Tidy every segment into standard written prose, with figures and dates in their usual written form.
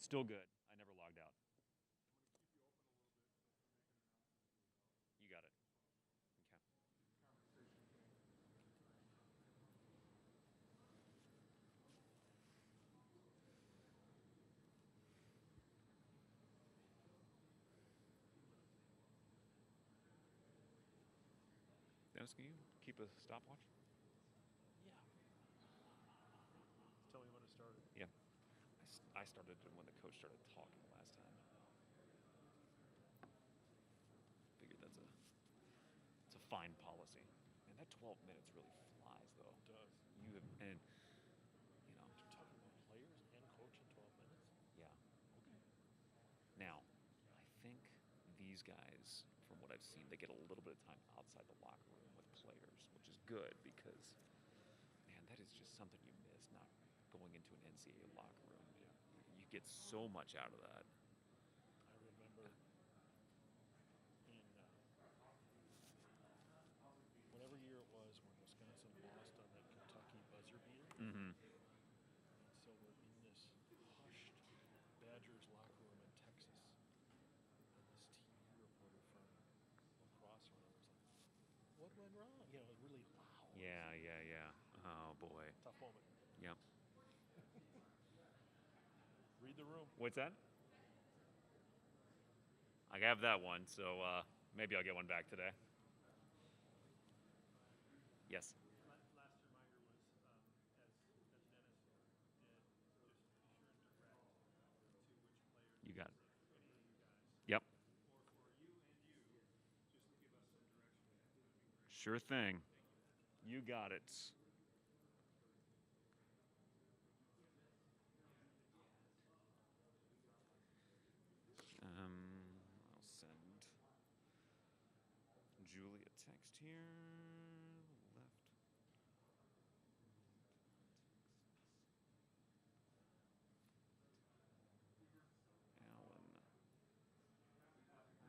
Still good. I never logged out. You got it. Okay. Dennis, can you keep a stopwatch? Yeah. Tell me when it started. Yeah. I started when the coach started talking last time. Figured it's a fine policy. Man, that 12 minutes really flies, though. It does. You have, and you know, You're talking about players and coach in 12 minutes? yeah. Okay. Now, I think these guys, from what I've seen, they get a little bit of time outside the locker room with players, which is good because, man, that is just something you miss not going into an NCAA locker room. Yeah. You get so much out of that. I remember in whatever year it was when Wisconsin lost on that Kentucky buzzer beater. Mm-hmm. And so we're in this hushed Badgers locker room in Texas. And this TV reporter from lacrosse or whatever was like, what went wrong? You know, really loud. Yeah. Oh, boy. Tough moment. Yep. Read the room. What's that? I have that one, so maybe I'll get one back today. Yes. Last reminder was, as Dennis did, just be sure and direct to which players. You got it. If any of you guys. Yep. Or for you and you, just give us some direction. That would be great. Sure thing. Thank you. You got it. I'll send Julie a text here. Left. Alan.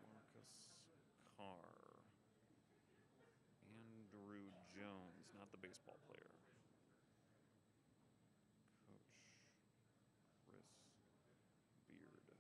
Marcus Carr. Andrew Jones, not the baseball player. Coach Chris Beard.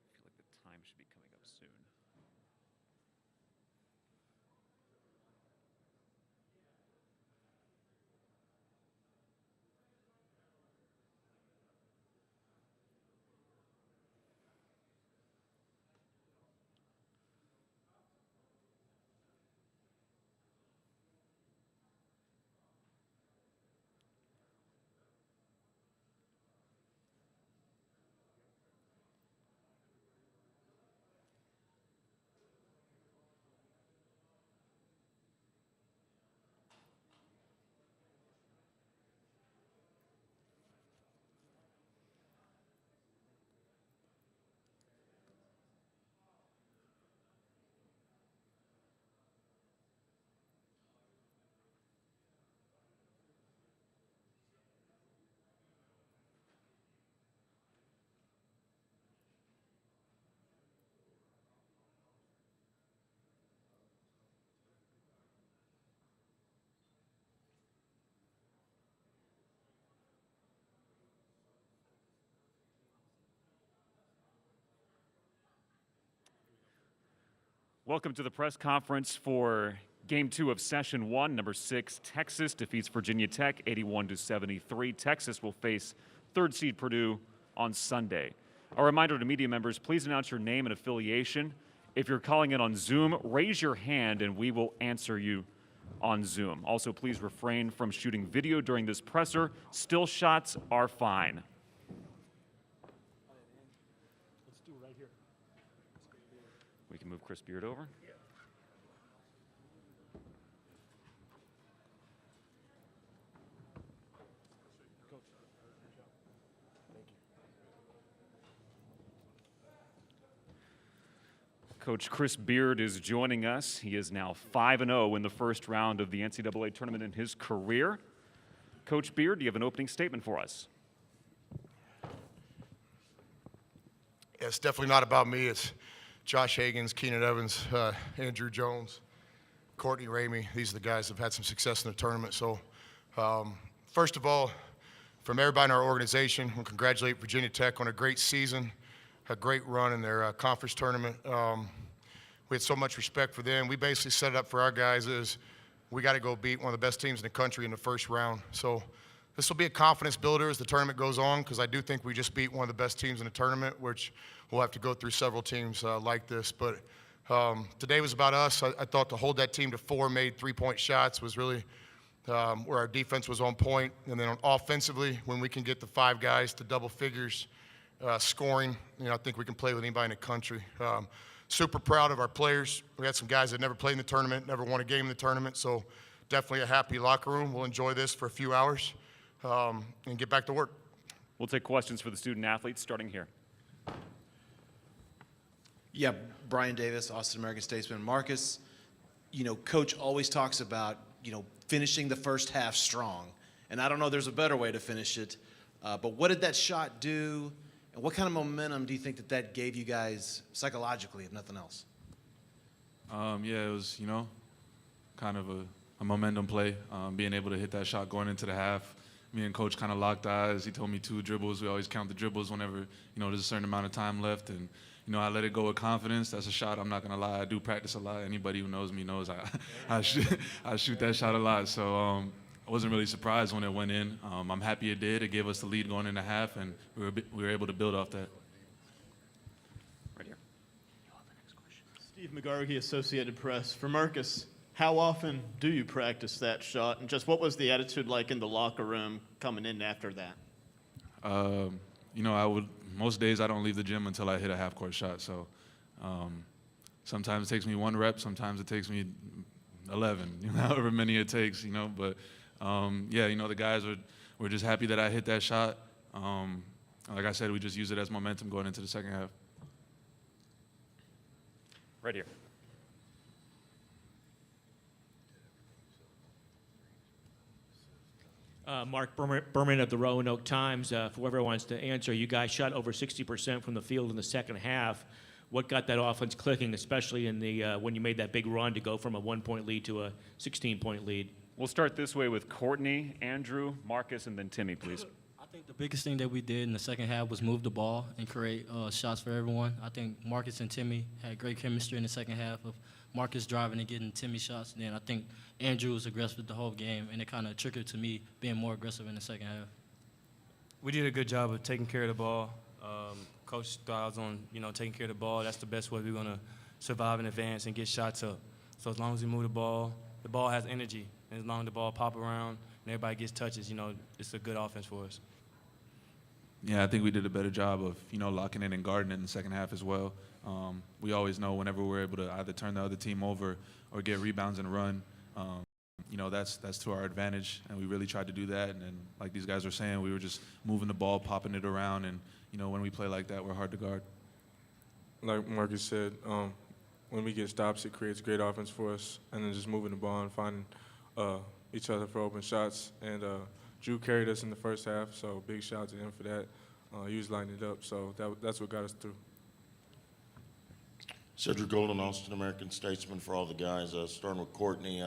I feel like the time should be coming up soon. Welcome to the press conference for Game 2 of Session 1. Number 6, Texas defeats Virginia Tech 81-73. Texas will face third seed Purdue on Sunday. A reminder to media members, please announce your name and affiliation. If you're calling in on Zoom, raise your hand and we will answer you on Zoom. Also, please refrain from shooting video during this presser. Still shots are fine. Let's do it right here. We can move Chris Beard over. Coach Chris Beard is joining us. He is now 5-0 in the first round of the NCAA tournament in his career. Coach Beard, do you have an opening statement for us? Yeah, it's definitely not about me. It's Josh Hagans, Keenan Evans, Andrew Jones, Courtney Ramey. These are the guys that have had some success in the tournament. So, first of all, from everybody in our organization, we congratulate Virginia Tech on a great season, a great run in their conference tournament. We had so much respect for them. We basically set it up for our guys as we got to go beat one of the best teams in the country in the first round. So this will be a confidence builder as the tournament goes on, because I do think we just beat one of the best teams in the tournament, which we'll have to go through several teams like this. But today was about us. I thought to hold that team to 4 made three-point shots was really where our defense was on point. And then offensively, when we can get the 5 guys to double figures scoring, I think we can play with anybody in the country. Super proud of our players. We had some guys that never played in the tournament, never won a game in the tournament, so definitely a happy locker room. We'll enjoy this for a few hours and get back to work. We'll take questions for the student athletes, starting here. Yeah, Brian Davis, Austin American Statesman. Marcus, Coach always talks about, finishing the first half strong. And I don't know there's a better way to finish it, but what did that shot do? And what kind of momentum do you think that gave you guys psychologically, if nothing else? Yeah, it was, kind of a momentum play, being able to hit that shot going into the half. Me and Coach kind of locked eyes. He told me 2 dribbles. We always count the dribbles whenever, there's a certain amount of time left. And, I let it go with confidence. That's a shot, I'm not going to lie. I do practice a lot. Anybody who knows me knows I shoot that shot a lot. So I wasn't really surprised when it went in. I'm happy it did. It gave us the lead going into half, and we were able to build off that. Right here. Steve McGarvey, Associated Press. For Marcus, how often do you practice that shot? And just what was the attitude like in the locker room coming in after that? Most days I don't leave the gym until I hit a half-court shot. So sometimes it takes me 1 rep, sometimes it takes me 11, however many it takes, But the guys were just happy that I hit that shot. Like I said, we just use it as momentum going into the second half. Right here. Mark Berman of the Roanoke Times. For whoever wants to answer, you guys shot over 60% from the field in the second half. What got that offense clicking, especially in the when you made that big run to go from a 1-point lead to a 16-point lead? We'll start this way with Courtney, Andrew, Marcus, and then Timmy, please. I think the biggest thing that we did in the second half was move the ball and create shots for everyone. I think Marcus and Timmy had great chemistry in the second half of Marcus driving and getting Timmy shots. And then I think Andrew was aggressive the whole game, and it kind of triggered to me being more aggressive in the second half. We did a good job of taking care of the ball. Coach thought I was on, taking care of the ball. That's the best way we're going to survive in advance and get shots up. So as long as we move the ball has energy. And as long as the ball pop around and everybody gets touches, it's a good offense for us. Yeah, I think we did a better job of, locking in and guarding it in the second half as well. We always know whenever we're able to either turn the other team over or get rebounds and run, that's to our advantage, and we really tried to do that. And then, like these guys were saying, we were just moving the ball, popping it around, and, when we play like that, we're hard to guard. Like Marcus said, when we get stops, it creates great offense for us, and then just moving the ball and finding each other for open shots. And Drew carried us in the first half, so big shout out to him for that. He was lighting it up, so that's what got us through. Cedric Golden, Austin American Statesman, for all the guys. Starting with Courtney,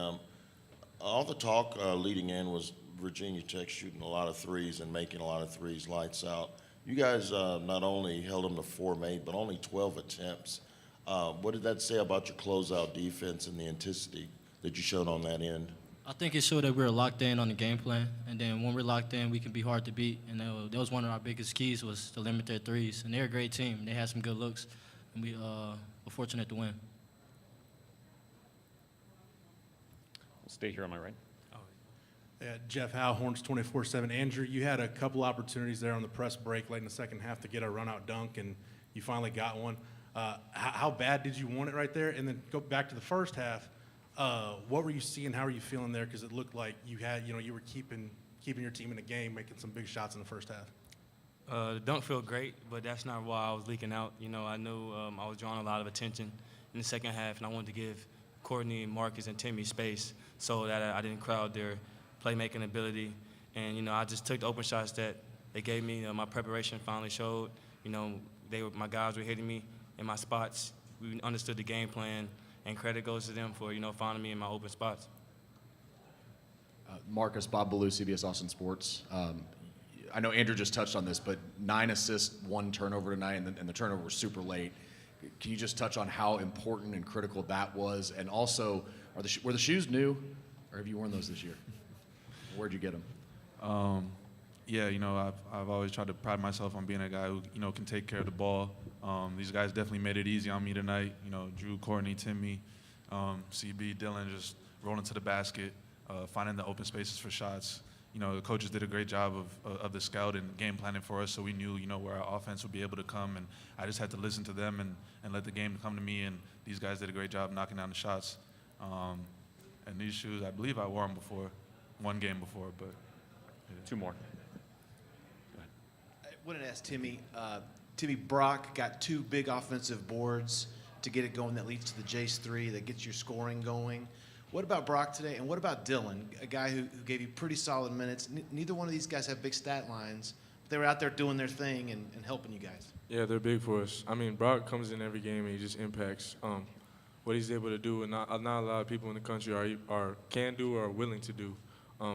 all the talk leading in was Virginia Tech shooting a lot of threes and making a lot of threes, lights out. You guys not only held them to 4 made, but only 12 attempts. What did that say about your closeout defense and the intensity that you showed on that end? I think it showed that we were locked in on the game plan, and then when we're locked in, we can be hard to beat. And that was one of our biggest keys, was to limit their threes. And they're a great team. They had some good looks, and we were fortunate to win. We'll stay here on my right. Yeah, Jeff Howe, Horns 24/7. Andrew, you had a couple opportunities there on the press break late in the second half to get a run-out dunk, and you finally got one. How bad did you want it right there? And then go back to the first half. What were you seeing? How were you feeling there? Because it looked like you had, you were keeping your team in the game, making some big shots in the first half. The dunk felt great, but that's not why I was leaking out. I knew I was drawing a lot of attention in the second half, and I wanted to give Courtney, Marcus, and Timmy space so that I didn't crowd their playmaking ability. And, I just took the open shots that they gave me. My preparation finally showed. My guys were hitting me in my spots. We understood the game plan, and credit goes to them for, finding me in my open spots. Marcus, Bob Ballou, CBS Austin Sports. I know Andrew just touched on this, but 9 assists, 1 turnover tonight, and the turnover was super late. Can you just touch on how important and critical that was? And also, were the shoes new, or have you worn those this year? Where'd you get them? Yeah, I've always tried to pride myself on being a guy who, can take care of the ball. These guys definitely made it easy on me tonight. Drew, Courtney, Timmy, CB, Dylan just rolling to the basket, finding the open spaces for shots. The coaches did a great job of the scout and game planning for us, so we knew, where our offense would be able to come. And I just had to listen to them and let the game come to me. And these guys did a great job knocking down the shots. And these shoes, I believe I wore them before, one game before, but yeah. 2 more. I wanted to ask Timmy. Timmy, Brock got 2 big offensive boards to get it going that leads to the Jace 3 that gets your scoring going. What about Brock today, and what about Dylan, a guy who gave you pretty solid minutes? Neither one of these guys have big stat lines, but they were out there doing their thing and helping you guys. Yeah, they're big for us. Brock comes in every game and he just impacts what he's able to do, and not a lot of people in the country can do or are willing to do.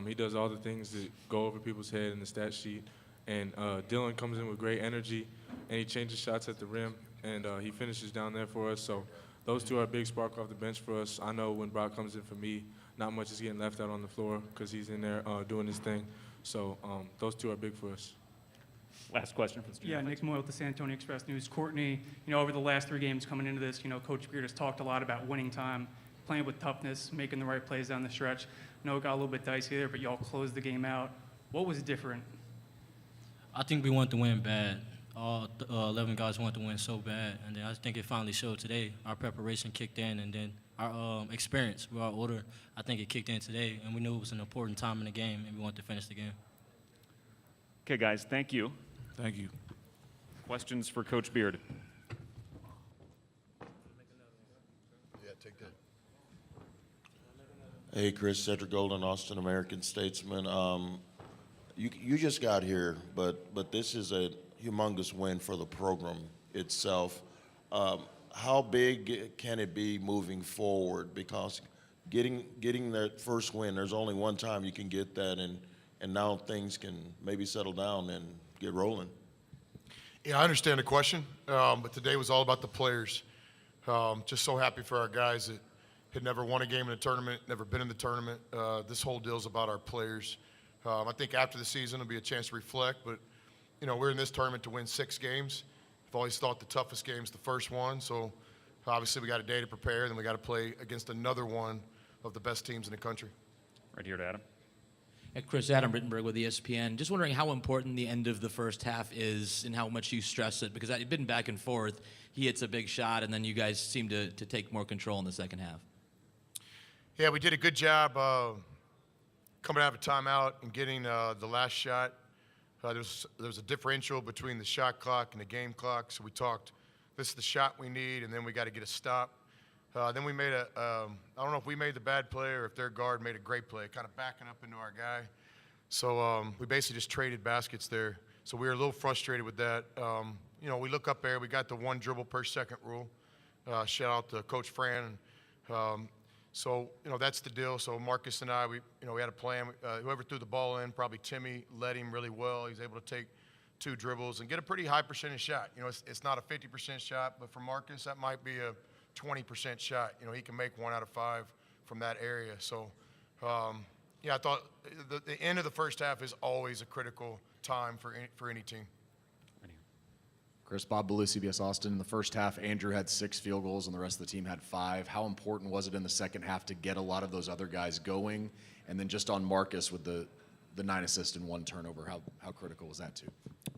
He does all the things that go over people's head in the stat sheet. And Dylan comes in with great energy, and he changes shots at the rim, and he finishes down there for us. So those 2 are a big spark off the bench for us. I know when Brock comes in for me, not much is getting left out on the floor because he's in there doing his thing. So those 2 are big for us. Last question from the studio. Yeah, Nick Moyle with the San Antonio Express News. Courtney, over the last 3 games coming into this, Coach Beard has talked a lot about winning time, playing with toughness, making the right plays down the stretch. I know it got a little bit dicey there, but y'all closed the game out. What was different? I think we wanted to win bad. All 11 guys wanted to win so bad, and then I think it finally showed today. Our preparation kicked in, and then our experience, we were older. I think it kicked in today, and we knew it was an important time in the game, and we wanted to finish the game. Okay, guys, thank you. Thank you. Questions for Coach Beard? Yeah, take that. Hey, Chris, Cedric Golden, Austin American Statesman. You just got here, but this is a humongous win for the program itself. How big can it be moving forward? Because getting that first win, there's only one time you can get that, and now things can maybe settle down and get rolling. Yeah, I understand the question, but today was all about the players. Just so happy for our guys that had never won a game in a tournament, never been in the tournament. This whole deal is about our players. I think after the season, it'll be a chance to reflect, but, we're in this tournament to win 6 games. I've always thought the toughest game's the first one, so obviously we got a day to prepare, then we got to play against another one of the best teams in the country. Right here to Adam. Hey, Chris, Adam Rittenberg with ESPN. Just wondering how important the end of the first half is and how much you stress it, because it's been back and forth. He hits a big shot, and then you guys seem to take more control in the second half. Yeah, we did a good job coming out of a timeout and getting the last shot. There was a differential between the shot clock and the game clock, so we talked, this is the shot we need, and then we got to get a stop. Then we made I don't know if we made the bad play or if their guard made a great play, kind of backing up into our guy. So we basically just traded baskets there. So we were a little frustrated with that. We look up there, we got the 1 dribble per second rule. Shout out to Coach Fran. So that's the deal. So Marcus and I, we had a plan. Whoever threw the ball in, probably Timmy, led him really well. He was able to 2 dribbles and get a pretty high percentage shot. You know, it's not a 50% shot, but for Marcus, that might be a 20% shot. You know, he can make 1 out of 5 from that area. So, yeah, I thought the end of the first half is always a critical time for any team. Chris, Bob Ballou, CBS Austin. In the first half, Andrew had 6 field goals and the rest of the team had 5. How important was it in the second half to get a lot of those other guys going? And then just on Marcus with the 9 assists and 1 turnover, how critical was that too?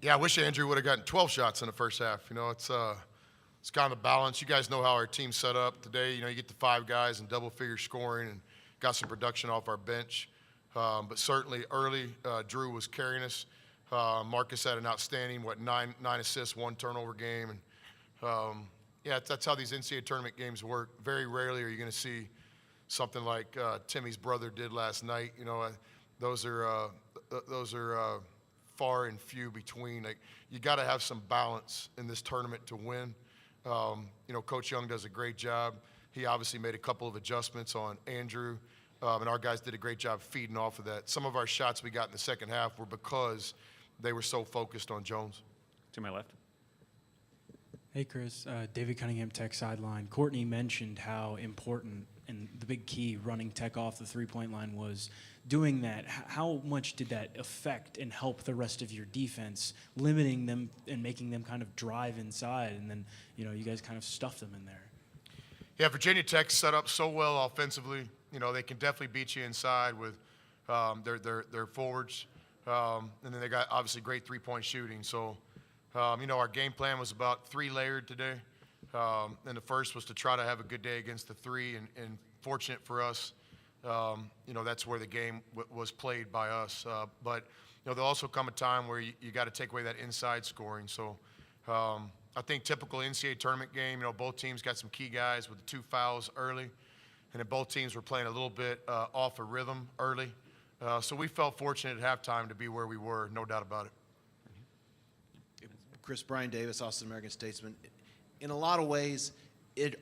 Yeah, I wish Andrew would have gotten 12 shots in the first half. You know, it's kind of a balance. You guys know how our team's set up today. You know, you get the 5 guys and double-figure scoring and got some production off our bench. But certainly early, Drew was carrying us. Marcus had an outstanding, 9 assists, 1 turnover game. And, yeah, that's how these NCAA tournament games work. Very rarely are you going to see something like Timmy's brother did last night. You know, those are far and few between. Like, you got to have some balance in this tournament to win. You know, Coach Young does a great job. He obviously made a couple of adjustments on Andrew, and our guys did a great job feeding off of that. Some of our shots we got in the second half were because they were so focused on Jones. To my left. Hey, Chris. David Cunningham, Tech sideline. Courtney mentioned how important and the big key running Tech off the three-point line was. Doing that, how much did that affect and help the rest of your defense, limiting them and making them kind of drive inside, and then, you know, you guys kind of stuffed them in there? Yeah, Virginia Tech set up so well offensively. You know, they can definitely beat you inside with their forwards. And then they got obviously great three-point shooting. So, you know, our game plan was about 3-layered today. And the first was to try to have a good day against the 3. And fortunate for us, you know, that's where the game was played by us. But, you know, there'll also come a time where you got to take away that inside scoring. So I think typical NCAA tournament game, you know, both teams got some key guys with the 2 fouls early. And then both teams were playing a little bit off a rhythm early. So we felt fortunate at halftime to be where we were, no doubt about it. Chris, Brian Davis, Austin American Statesman. In a lot of ways,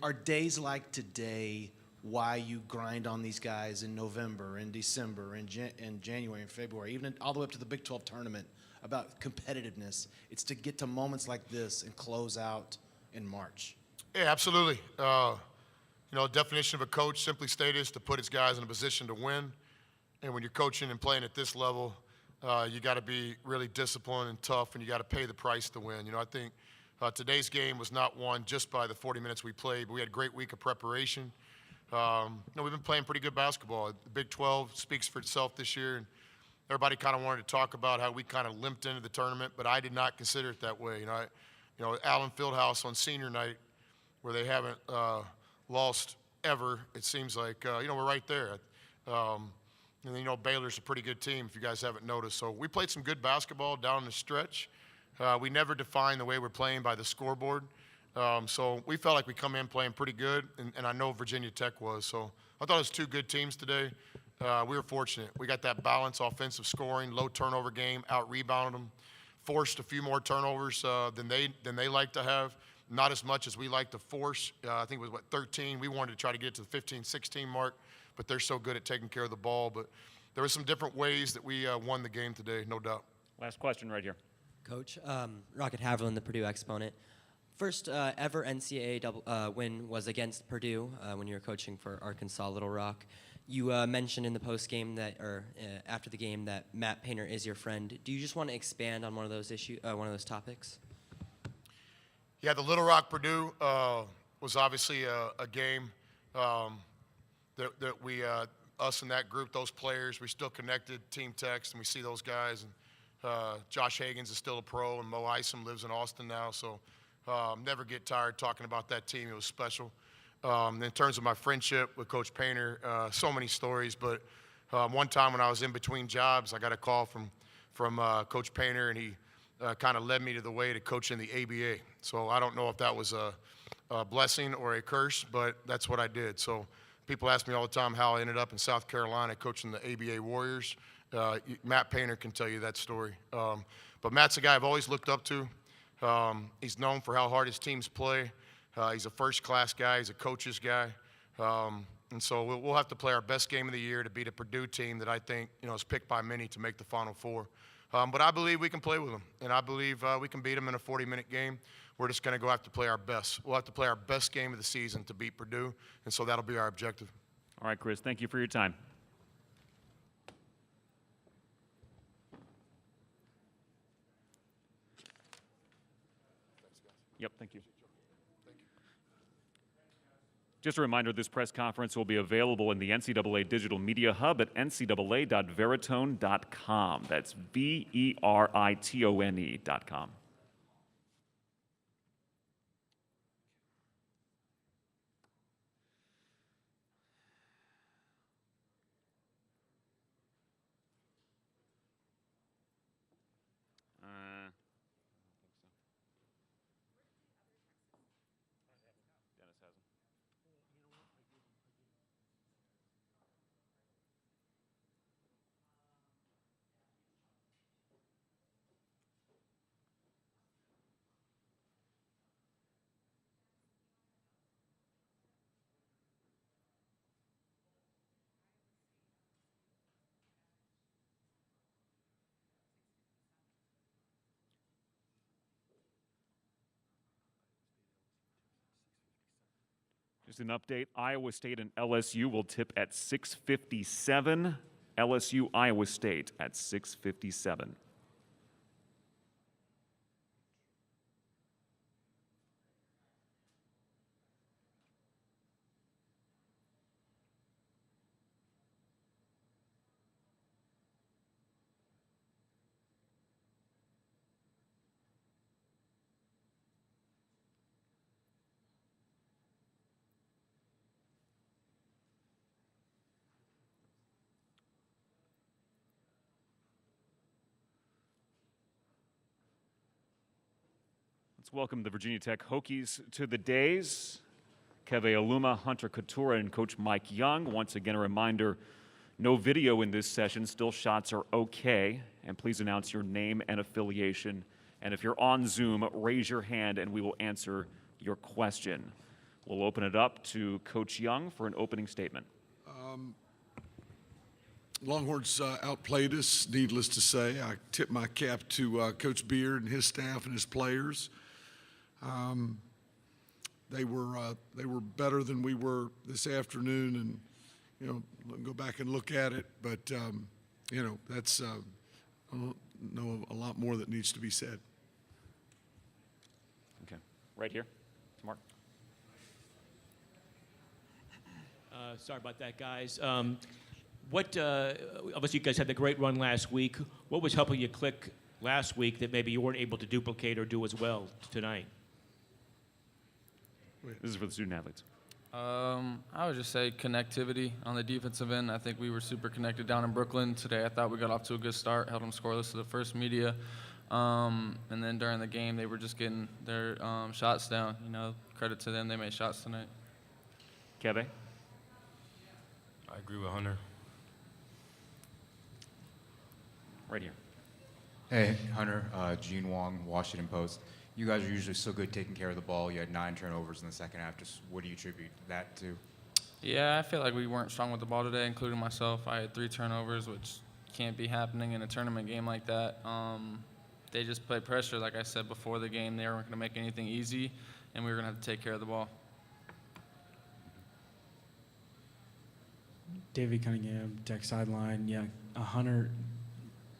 are days like today why you grind on these guys in November, in December, in January, and February, even all the way up to the Big 12 tournament, about competitiveness? It's to get to moments like this and close out in March. Yeah, absolutely. You know, the definition of a coach, simply stated, is to put his guys in a position to win. And when you're coaching and playing at this level, you got to be really disciplined and tough, and you got to pay the price to win. You know, I think today's game was not won just by the 40 minutes we played, but we had a great week of preparation. You know, we've been playing pretty good basketball. The Big 12 speaks for itself this year, and everybody kind of wanted to talk about how we kind of limped into the tournament, but I did not consider it that way. You know, Allen Fieldhouse on senior night, where they haven't lost ever, it seems like, you know, we're right there. And, you know, Baylor's a pretty good team, if you guys haven't noticed. So we played some good basketball down the stretch. We never define the way we're playing by the scoreboard. So we felt like we come in playing pretty good, and I know Virginia Tech was. So I thought it was 2 good teams today. We were fortunate. We got that balance, offensive scoring, low turnover game, out-rebounded them, forced a few more turnovers than they like to have. Not as much as we like to force. I think it was, 13? We wanted to try to get to the 15, 16 mark, but they're so good at taking care of the ball. But there were some different ways that we won the game today, no doubt. Last question right here. Coach, Rocket Haviland, the Purdue exponent. First ever NCAA win was against Purdue when you were coaching for Arkansas Little Rock. You mentioned in the post-game that, or after the game, that Matt Painter is your friend. Do you just want to expand on one of those topics? Yeah, the Little Rock Purdue was obviously a game that we, us and that group, those players, we still connected, team text, and we see those guys. And Josh Hagens is still a pro, and Mo Isom lives in Austin now. So never get tired talking about that team. It was special. In terms of my friendship with Coach Painter, so many stories. But one time when I was in between jobs, I got a call from Coach Painter, and he kind of led me to the way to coaching the ABA. So I don't know if that was a blessing or a curse, but that's what I did. So people ask me all the time how I ended up in South Carolina coaching the ABA Warriors. Matt Painter can tell you that story. But Matt's a guy I've always looked up to. He's known for how hard his teams play. He's a first-class guy. He's a coach's guy. And so we'll have to play our best game of the year to beat a Purdue team that I think, you know, is picked by many to make the Final Four. But I believe we can play with them, and I believe we can beat them in a 40-minute game. We're just going to go have to play our best. We'll have to play our best game of the season to beat Purdue, and so that'll be our objective. All right, Chris, thank you for your time. Yep, thank you. Just a reminder, this press conference will be available in the NCAA Digital Media Hub at ncaa.veritone.com. That's veritone.com. Just an update, Iowa State and LSU will tip at 6:57. LSU, Iowa State at 6:57. Let's welcome the Virginia Tech Hokies to the days. Keve Aluma, Hunter Katura, and Coach Mike Young. Once again, a reminder, no video in this session. Still shots are okay. And please announce your name and affiliation. And if you're on Zoom, raise your hand and we will answer your question. We'll open it up to Coach Young for an opening statement. Longhorns outplayed us, needless to say. I tip my cap to Coach Beard and his staff and his players. They were better than we were this afternoon, and go back and look at it. But that's I don't know a lot more that needs to be said. Okay, right here, Mark. Sorry about that, guys. Obviously, you guys had the great run last week. What was helping you click last week that maybe you weren't able to duplicate or do as well tonight? This is for the student athletes. I would just say connectivity on the defensive end. I think we were super connected down in Brooklyn today. I thought we got off to a good start, held them scoreless to the first media. And then during the game, they were just getting their shots down. Credit to them. They made shots tonight. Keve? I agree with Hunter. Right here. Hey, Hunter, Gene Wong, Washington Post. You guys are usually so good taking care of the ball. You had 9 turnovers in the second half. Just what do you attribute that to? Yeah, I feel like we weren't strong with the ball today, including myself. I had 3 turnovers, which can't be happening in a tournament game like that. They just played pressure. Like I said before the game, they weren't going to make anything easy, and we were going to have to take care of the ball. David Cunningham, Tech sideline. Yeah, Hunter.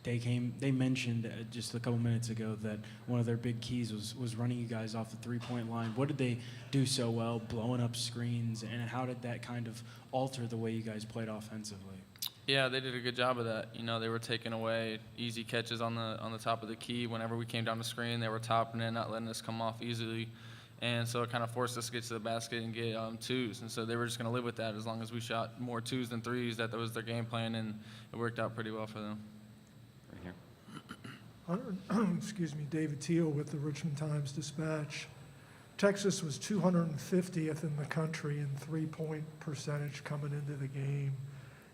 They mentioned just a couple minutes ago that one of their big keys was running you guys off the three-point line. What did they do so well, blowing up screens, and how did that kind of alter the way you guys played offensively? Yeah, they did a good job of that. They were taking away easy catches on the top of the key. Whenever we came down the screen, they were topping it, not letting us come off easily. And so it kind of forced us to get to the basket and get twos. And so they were just going to live with that as long as we shot more twos than threes. That was their game plan, and it worked out pretty well for them. Excuse me, David Teal with the Richmond Times-Dispatch. Texas was 250th in the country in three-point percentage coming into the game,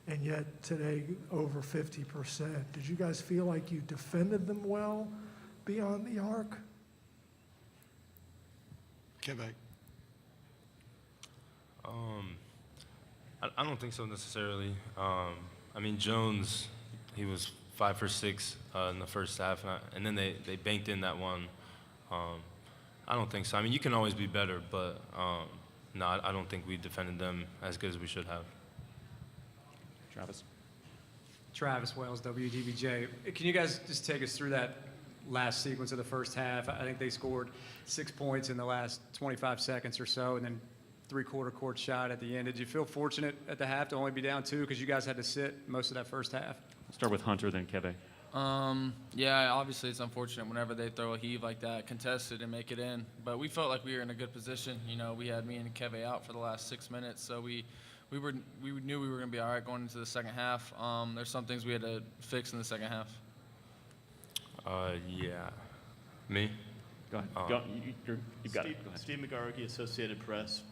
and yet today over 50%. Did you guys feel like you defended them well beyond the arc? Quebec. I don't think so necessarily. Jones, he was 5 for 6 in the first half, and then they banked in that one. I don't think so. I mean, you can always be better, but no, I don't think we defended them as good as we should have. Travis. Travis Wells, WDBJ. Can you guys just take us through that last sequence of the first half? I think they scored 6 points in the last 25 seconds or so, and then three-quarter court shot at the end. Did you feel fortunate at the half to only be down 2 because you guys had to sit most of that first half? Start with Hunter, then Keve. Yeah, obviously it's unfortunate whenever they throw a heave like that, contested and make it in. But we felt like we were in a good position. You know, we had me and Keve out for the last 6 minutes, so we knew we were going to be all right going into the second half. There's some things we had to fix in the second half. Yeah. Me? Go ahead. You got it. Go ahead. Steve McGarvey, Associated Press.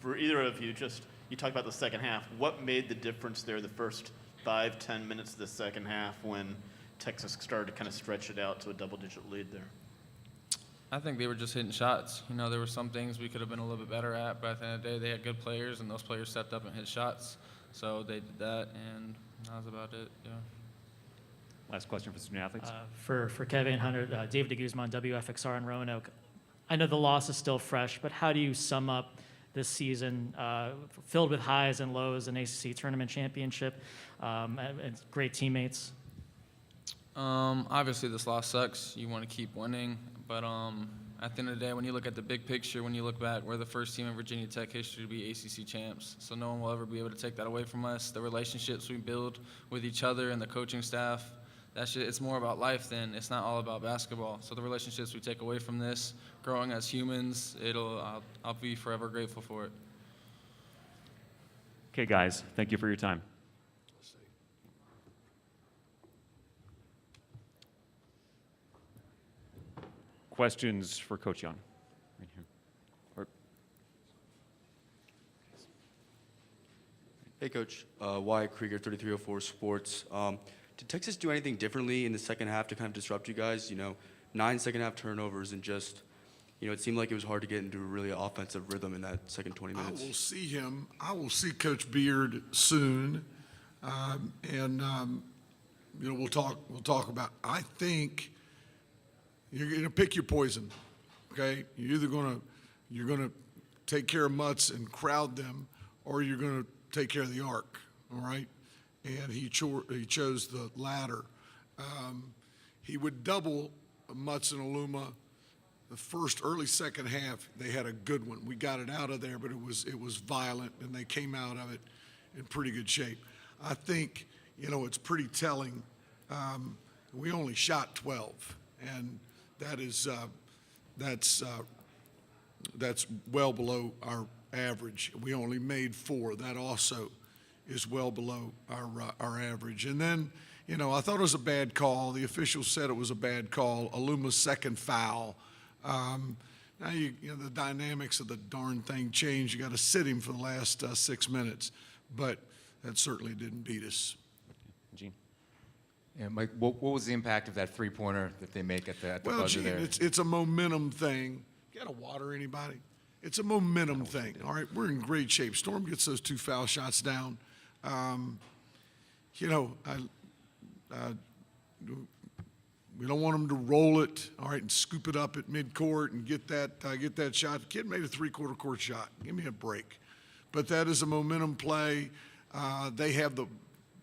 For either of you, you talked about the second half. What made the difference there the first 5-10 minutes of the second half when Texas started to kind of stretch it out to a double-digit lead there? I think they were just hitting shots. You know, there were some things we could have been a little bit better at, but at the end of the day, they had good players, and those players stepped up and hit shots. So they did that, and that was about it, yeah. Last question for student athletes. For Kevin Hunter, David de Guzman, WFXR in Roanoke. I know the loss is still fresh, but how do you sum up this season, filled with highs and lows, an ACC tournament championship, and great teammates? Obviously, this loss sucks. You want to keep winning, but at the end of the day, when you look at the big picture, when you look back, we're the first team in Virginia Tech history to be ACC champs. So no one will ever be able to take that away from us. The relationships we build with each other and the coaching staff, it's more about life than it's not all about basketball. So the relationships we take away from this, growing as humans, I'll be forever grateful for it. Okay, guys, thank you for your time. Questions for Coach Young? Right here. Hey, Coach. Wyatt Krieger, 3304 Sports. Did Texas do anything differently in the second half to kind of disrupt you guys? You know, 9 second-half turnovers and just, you know, it seemed like it was hard to get into a really offensive rhythm in that second 20 minutes. I will see him. I will see Coach Beard soon, you know, we'll talk about. I think you're going to pick your poison. Okay, you're either going to take care of mutts and crowd them, or you're going to take care of the arc. All right. And he chose the latter. He would double Mutz and Aluma. The first early second half, they had a good one. We got it out of there, but it was violent, and they came out of it in pretty good shape. I think, you know, it's pretty telling. We only shot 12, and that's well below our average. We only made 4. That also is well below our average. And then, you know, I thought it was a bad call. The officials said it was a bad call. Aluma's second foul. Now, you know, the dynamics of the darn thing changed. You got to sit him for the last 6 minutes. But that certainly didn't beat us. Gene? Yeah, Mike, what was the impact of that three-pointer that they make at the buzzer Gene, there? it's a momentum thing. You got to water anybody? It's a momentum thing, all right? We're in great shape. Storm gets those 2 foul shots down. You know, we don't want them to roll it, all right, and scoop it up at midcourt and get that shot. The kid made a 3/4 court shot. Give me a break. But that is a momentum play. They have the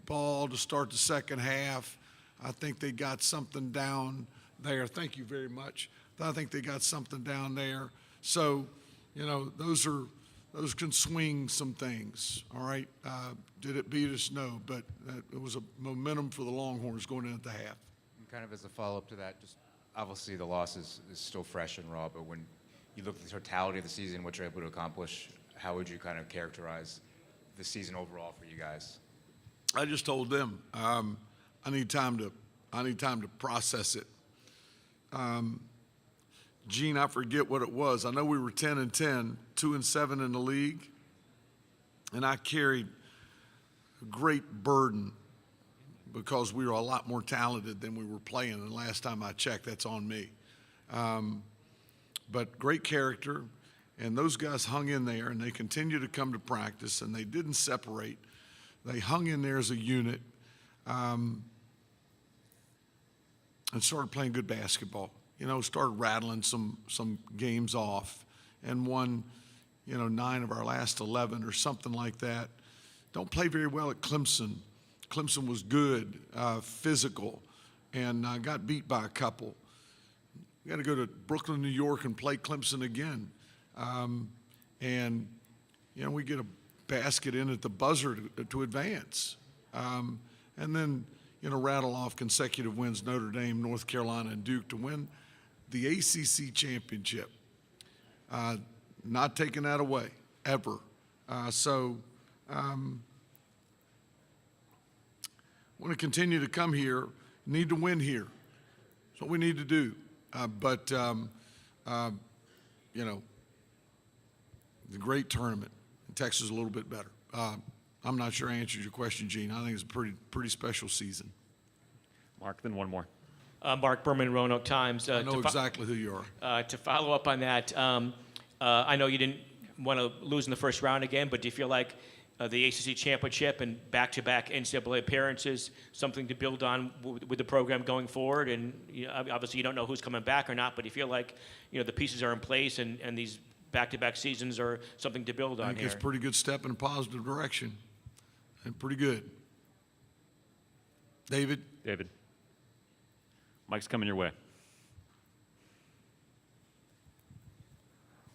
ball to start the second half. I think they got something down there. Thank you very much. I think they got something down there. So, you know, those can swing some things, all right? Did it beat us? No, but it was a momentum for the Longhorns going into the half. And kind of as a follow-up to that, just obviously the loss is still fresh and raw, but when you look at the totality of the season, what you're able to accomplish, how would you kind of characterize the season overall for you guys? I just told them I need time to process it. Gene, I forget what it was. I know we were 10-10, 2-7 in the league, and I carried a great burden because we were a lot more talented than we were playing. And last time I checked, that's on me. But great character, and those guys hung in there, and they continued to come to practice, and they didn't separate. They hung in there as a unit. and started playing good basketball. Started rattling some games off and won, 9 of our last 11 or something like that. Don't play very well at Clemson. Clemson was good, physical, and got beat by a couple. We got to go to Brooklyn, New York, and play Clemson again. We get a basket in at the buzzer to advance. And then, rattle off consecutive wins, Notre Dame, North Carolina, and Duke to win the ACC championship. Not taking that away, ever. Want to continue to come here, need to win here. That's what we need to do. The great tournament. Texas is a little bit better. I'm not sure I answered your question, Gene. I think it's a pretty special season. Mark, then one more. Mark Berman, Roanoke Times. I know exactly who you are. To follow up on that, I know you didn't want to lose in the first round again, but do you feel like the ACC championship and back-to-back NCAA appearances something to build on with the program going forward? And obviously you don't know who's coming back or not, but do you feel like the pieces are in place and these back-to-back seasons are something to build on I think here? it's a pretty good step in a positive direction, and pretty good. David? Mike's coming your way.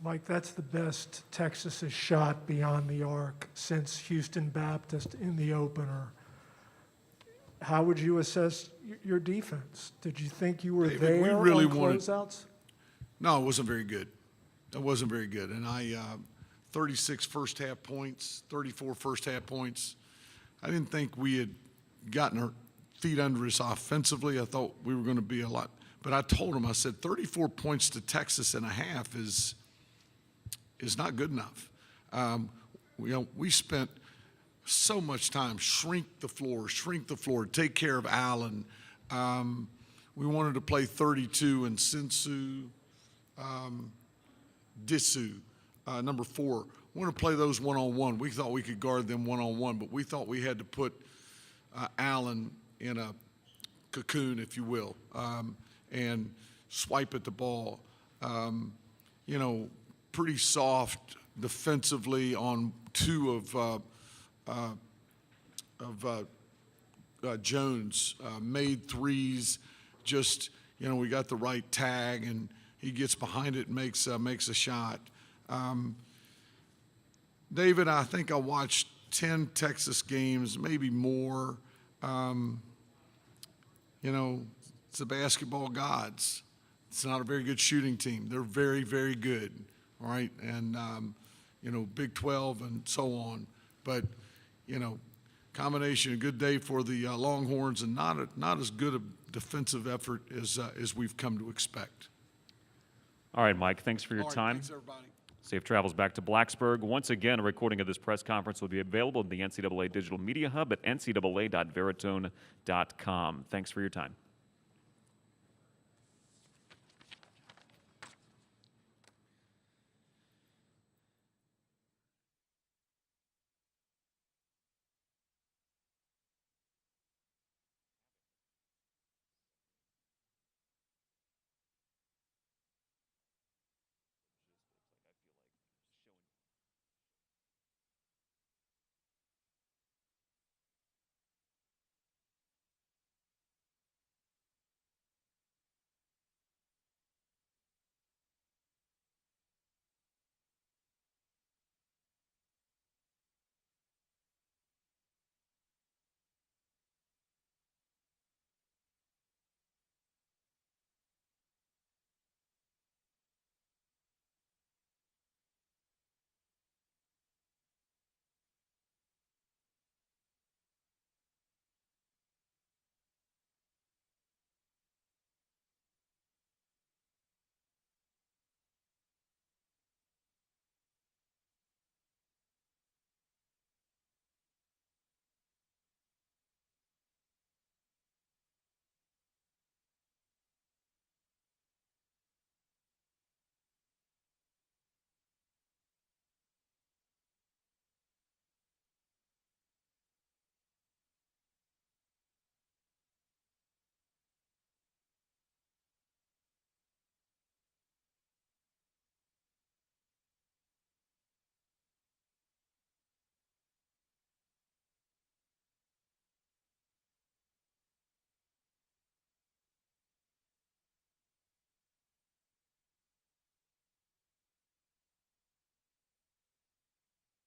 Mike, that's the best Texas has shot beyond the arc since Houston Baptist in the opener. How would you assess your defense? Did you think you were there on closeouts? No, it wasn't very good. It wasn't very good. And 36 first half points, 34 first half points. I didn't think we had gotten our feet under us offensively. I thought we were going to be a lot. But I told him, I said, 34 points to Texas in a half is not good enough. We spent so much time, shrink the floor, take care of Allen. We wanted to play 32 and Sensu, Disu, number 4. We wanted to play those one-on-one. We thought we could guard them one-on-one, but we thought we had to put Allen in a cocoon, if you will, and swipe at the ball. Pretty soft defensively on 2 of Jones. Made threes, just, we got the right tag, and he gets behind it and makes a shot. David, I think I watched 10 Texas games, maybe more. It's the basketball gods. It's not a very good shooting team. They're very, very good. All right, and Big 12 and so on, but combination, a good day for the Longhorns, and not as good a defensive effort as we've come to expect. All right, Mike, thanks for your time. Thanks, everybody. Safe travels back to Blacksburg. Once again, a recording of this press conference will be available in the NCAA Digital Media Hub at ncaa.veritone.com. Thanks for your time.